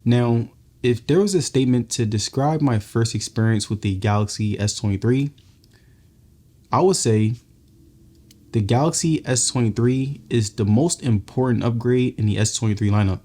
Now, if there was a statement to describe my first experience with the Galaxy S23, I would say the Galaxy S23 is the most important upgrade in the S23 lineup.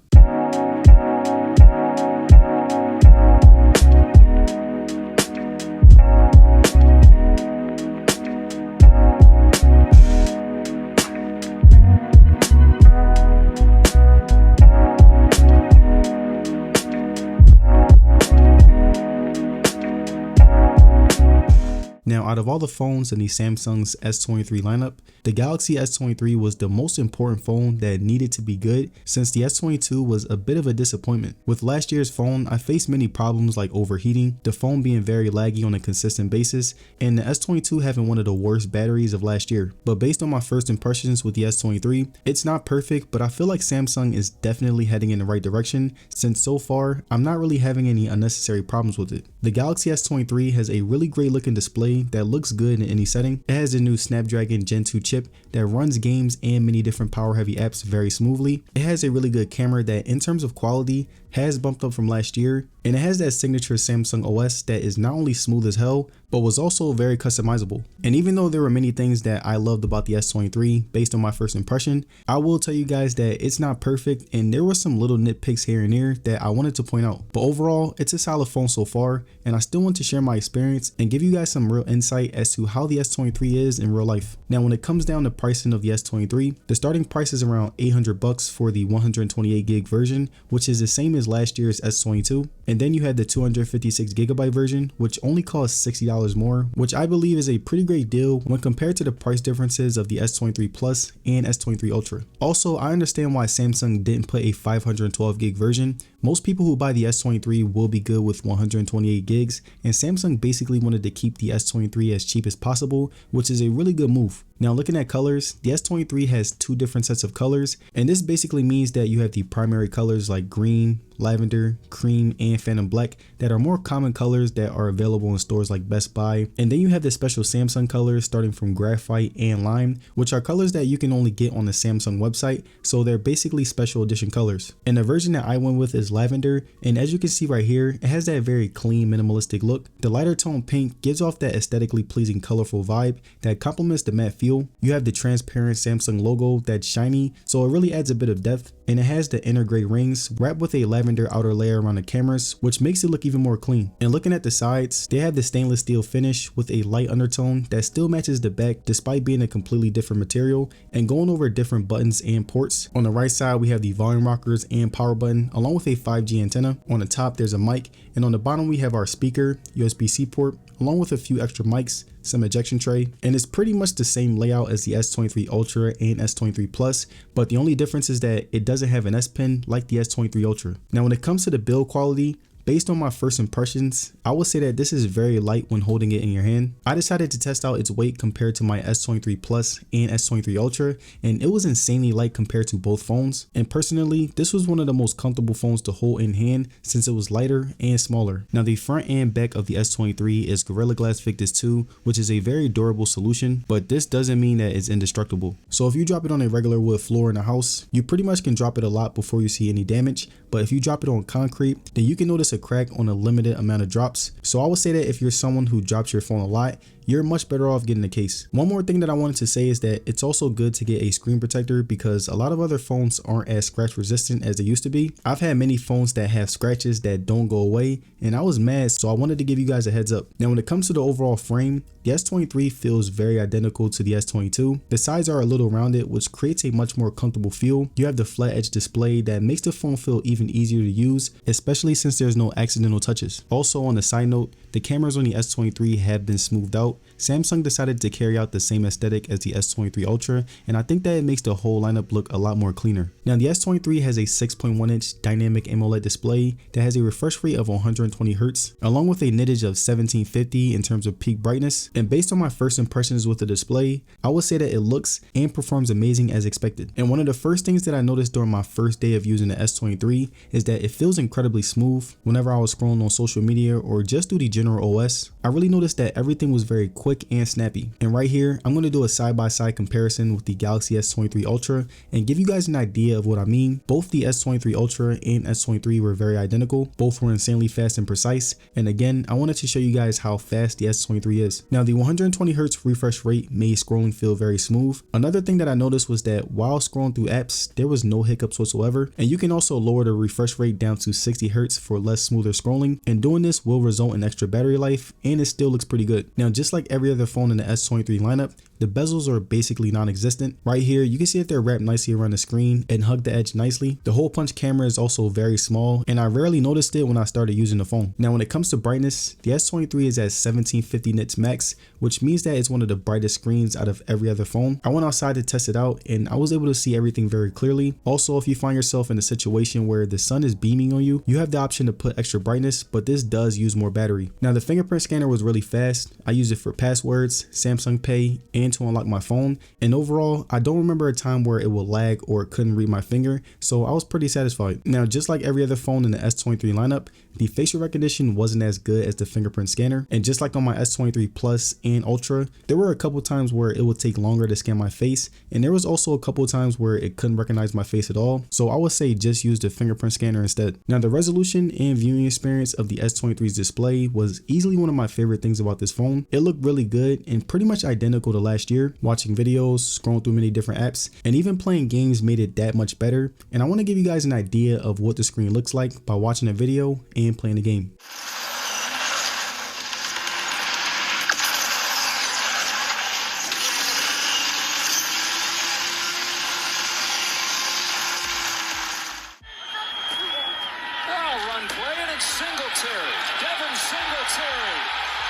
Now, out of all the phones in the Samsung's S23 lineup, the Galaxy S23 was the most important phone that needed to be good, since the S22 was a bit of a disappointment. With last year's phone, I faced many problems like overheating, the phone being very laggy on a consistent basis, and the S22 having one of the worst batteries of last year. But based on my first impressions with the S23, it's not perfect, but I feel like Samsung is definitely heading in the right direction, since so far, I'm not really having any unnecessary problems with it. The Galaxy S23 has a really great looking display that looks good in any setting. It has a new Snapdragon Gen 2 chip that runs games and many different power heavy apps very smoothly. It has a really good camera that in terms of quality has bumped up from last year, and it has that signature Samsung OS that is not only smooth as hell, but was also very customizable. And even though there were many things that I loved about the S23 based on my first impression, I will tell you guys that it's not perfect and there were some little nitpicks here and there that I wanted to point out. But overall, it's a solid phone so far, and I still want to share my experience and give you guys some real insight as to how the S23 is in real life. Now, when it comes down to pricing of the S23, the starting price is around $800 for the 128 gig version, which is the same as last year's S22. And then you had the 256 gigabyte version, which only costs $60 more, which I believe is a pretty great deal when compared to the price differences of the S23 Plus and S23 Ultra. Also, I understand why Samsung didn't put a 512 gig version. Most people who buy the S23 will be good with 128 gigs, and Samsung basically wanted to keep the S23 as cheap as possible, which is a really good move. Now, looking at colors, the S23 has two different sets of colors, and this basically means that you have the primary colors like green, lavender, cream, and phantom black that are more common colors that are available in stores like Best Buy. And then you have the special Samsung colors starting from graphite and lime, which are colors that you can only get on the Samsung website, so they're basically special edition colors. And the version that I went with is lavender, and as you can see right here, it has that very clean minimalistic look. The lighter tone pink gives off that aesthetically pleasing colorful vibe that complements the matte feel. You have the transparent Samsung logo that's shiny, so it really adds a bit of depth, and it has the inner gray rings wrapped with a lavender outer layer around the cameras, which makes it look even more clean. And looking at the sides, they have the stainless steel finish with a light undertone that still matches the back despite being a completely different material. And going over different buttons and ports, on the right side we have the volume rockers and power button along with a 5G antenna. On the top there's a mic, and on the bottom we have our speaker, USB-C port, along with a few extra mics, some ejection tray, and it's pretty much the same layout as the S23 Ultra and S23 Plus, but the only difference is that it doesn't have an S Pen like the S23 Ultra. Now, when it comes to the build quality, based on my first impressions, I would say that this is very light when holding it in your hand. I decided to test out its weight compared to my S23 Plus and S23 Ultra, and it was insanely light compared to both phones. And personally, this was one of the most comfortable phones to hold in hand since it was lighter and smaller. Now, the front and back of the S23 is Gorilla Glass Victus 2, which is a very durable solution, but this doesn't mean that it's indestructible. So if you drop it on a regular wood floor in a house, you pretty much can drop it a lot before you see any damage, but if you drop it on concrete, then you can notice a crack on a limited amount of drops. So I would say that if you're someone who drops your phone a lot, you're much better off getting a case. One more thing that I wanted to say is that it's also good to get a screen protector because a lot of other phones aren't as scratch resistant as they used to be. I've had many phones that have scratches that don't go away, and I was mad, so I wanted to give you guys a heads up. Now, when it comes to the overall frame, the S23 feels very identical to the S22. The sides are a little rounded, which creates a much more comfortable feel. You have the flat edge display that makes the phone feel even easier to use, especially since there's no accidental touches. Also, on a side note, the cameras on the S23 have been smoothed out. Samsung decided to carry out the same aesthetic as the S23 Ultra, and I think that it makes the whole lineup look a lot more cleaner. Now, the S23 has a 6.1-inch dynamic AMOLED display that has a refresh rate of 120 Hz, along with a nittage of 1750 in terms of peak brightness. And based on my first impressions with the display, I would say that it looks and performs amazing as expected. And one of the first things that I noticed during my first day of using the S23 is that it feels incredibly smooth. Whenever I was scrolling on social media or just through the general OS, I really noticed that everything was very quick quick and snappy. And right here, I'm going to do a side-by-side comparison with the Galaxy S23 Ultra and give you guys an idea of what I mean. Both the S23 Ultra and S23 were very identical. Both were insanely fast and precise. And again, I wanted to show you guys how fast the S23 is. Now, the 120Hz refresh rate made scrolling feel very smooth. Another thing that I noticed was that while scrolling through apps, there was no hiccups whatsoever. And you can also lower the refresh rate down to 60Hz for less smoother scrolling. And doing this will result in extra battery life, and it still looks pretty good. Now, just like every other phone in the S23 lineup, the bezels are basically non-existent. Right here, you can see that they're wrapped nicely around the screen and hug the edge nicely. The hole punch camera is also very small, and I rarely noticed it when I started using the phone. Now, when it comes to brightness, the S23 is at 1750 nits max, which means that it's one of the brightest screens out of every other phone. I went outside to test it out, and I was able to see everything very clearly. Also, if you find yourself in a situation where the sun is beaming on you, you have the option to put extra brightness, but this does use more battery. Now, the fingerprint scanner was really fast. I used it for passwords, Samsung Pay, and to unlock my phone. And overall, I don't remember a time where it would lag or it couldn't read my finger, so I was pretty satisfied. Now, just like every other phone in the S23 lineup, the facial recognition wasn't as good as the fingerprint scanner. And just like on my S23 Plus and Ultra, there were a couple times where it would take longer to scan my face, and there was also a couple times where it couldn't recognize my face at all. So I would say just use the fingerprint scanner instead. Now, the resolution and viewing experience of the S23's display was easily one of my favorite things about this phone. It looked really good and pretty much identical to last year. Watching videos, scrolling through many different apps, and even playing games made it that much better. And I want to give you guys an idea of what the screen looks like by watching a video and playing the game.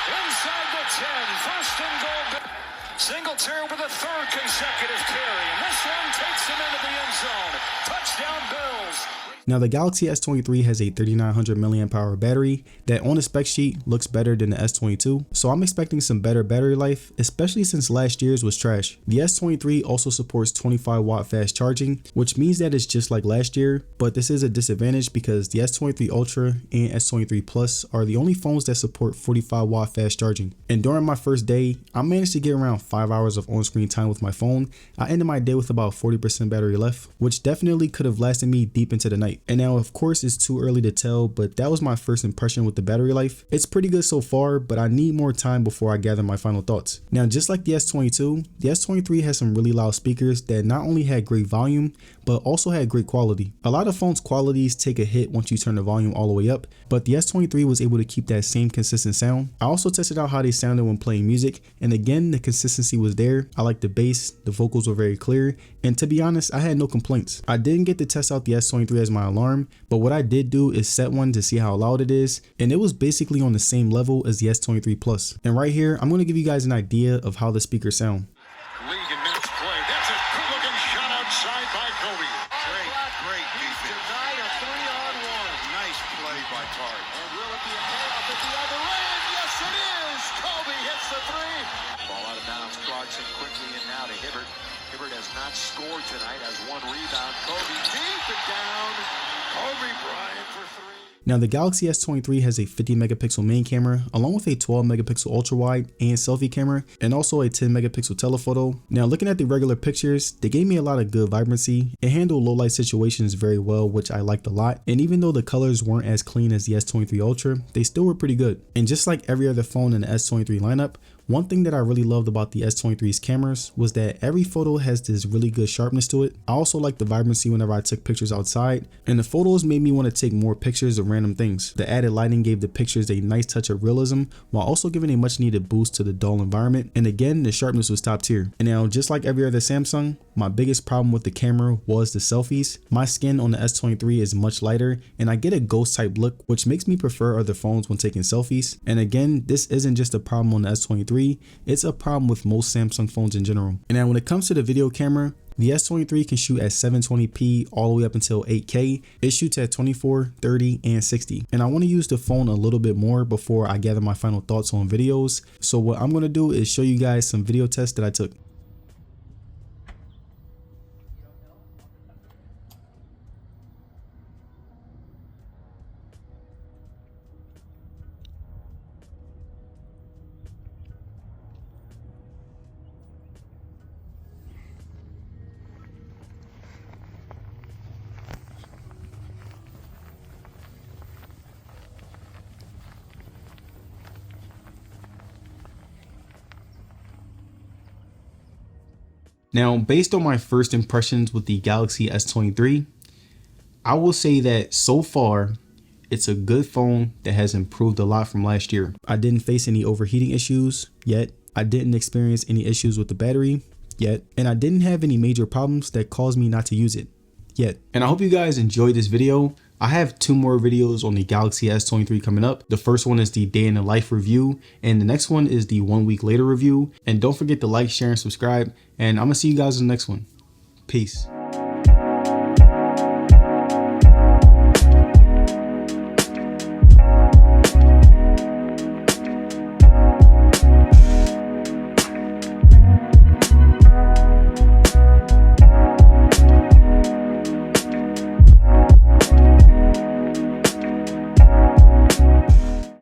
Inside the 10, first and goal. Singletary with a third consecutive carry, and this one takes him into the end zone. Touchdown Bills. Now, the Galaxy S23 has a 3900 mAh battery that on the spec sheet looks better than the S22, so I'm expecting some better battery life, especially since last year's was trash. The S23 also supports 25 watt fast charging, which means that it's just like last year, but this is a disadvantage because the S23 Ultra and S23 Plus are the only phones that support 45 watt fast charging. And during my first day, I managed to get around 5 hours of on-screen time with my phone. I ended my day with about 40% battery left, which definitely could have lasted me deep into the night. And now, of course, it's too early to tell, but that was my first impression with the battery life. It's pretty good so far, but I need more time before I gather my final thoughts. Now, just like the S22, the S23 has some really loud speakers that not only had great volume, but also had great quality. A lot of phones' qualities take a hit once you turn the volume all the way up, but the S23 was able to keep that same consistent sound. I also tested out how they sounded when playing music, and again, the consistency was there. I liked the bass, the vocals were very clear, and to be honest, I had no complaints. I didn't get to test out the S23 as my alarm, but what I did do is set one to see how loud it is, and it was basically on the same level as the S23 Plus. And right here, I'm going to give you guys an idea of how the speakers sound. League in minutes played. That's a good-looking shot outside by Kobe. Great defense. Denied a 3-on-1. Nice play by Tart. And will it be a payoff at the other end? Yes, it is. Kobe hits the three. Ball out of bounds. Clarkson quickly and now to Hibbert. Hibbert has not scored tonight. Has one rebound. Kobe deep and down. Kobe Bryant for three. Now, the Galaxy S23 has a 50 megapixel main camera along with a 12 megapixel ultra wide and selfie camera, and also a 10 megapixel telephoto. Now, looking at the regular pictures, they gave me a lot of good vibrancy. It handled low light situations very well, which I liked a lot. And even though the colors weren't as clean as the S23 Ultra, they still were pretty good. And just like every other phone in the S23 lineup, one thing that I really loved about the S23's cameras was that every photo has this really good sharpness to it. I also liked the vibrancy whenever I took pictures outside, and the photos made me want to take more pictures of random things. The added lighting gave the pictures a nice touch of realism while also giving a much needed boost to the dull environment. And again, the sharpness was top tier. And now, just like every other Samsung, my biggest problem with the camera was the selfies. My skin on the S23 is much lighter, and I get a ghost type look, which makes me prefer other phones when taking selfies. And again, this isn't just a problem on the S23, it's a problem with most Samsung phones in general. And now when it comes to the video camera, the S23 can shoot at 720p all the way up until 8K. It shoots at 24, 30, and 60. And I want to use the phone a little bit more before I gather my final thoughts on videos. So what I'm going to do is show you guys some video tests that I took. Now, based on my first impressions with the Galaxy S23, I will say that so far, it's a good phone that has improved a lot from last year. I didn't face any overheating issues yet. I didn't experience any issues with the battery yet. And I didn't have any major problems that caused me not to use it yet. And I hope you guys enjoyed this video. I have 2 more videos on the Galaxy S23 coming up. The first one is the day in the life review, and the next one is the 1 week later review. And don't forget to like, share, and subscribe. And I'm gonna see you guys in the next one. Peace.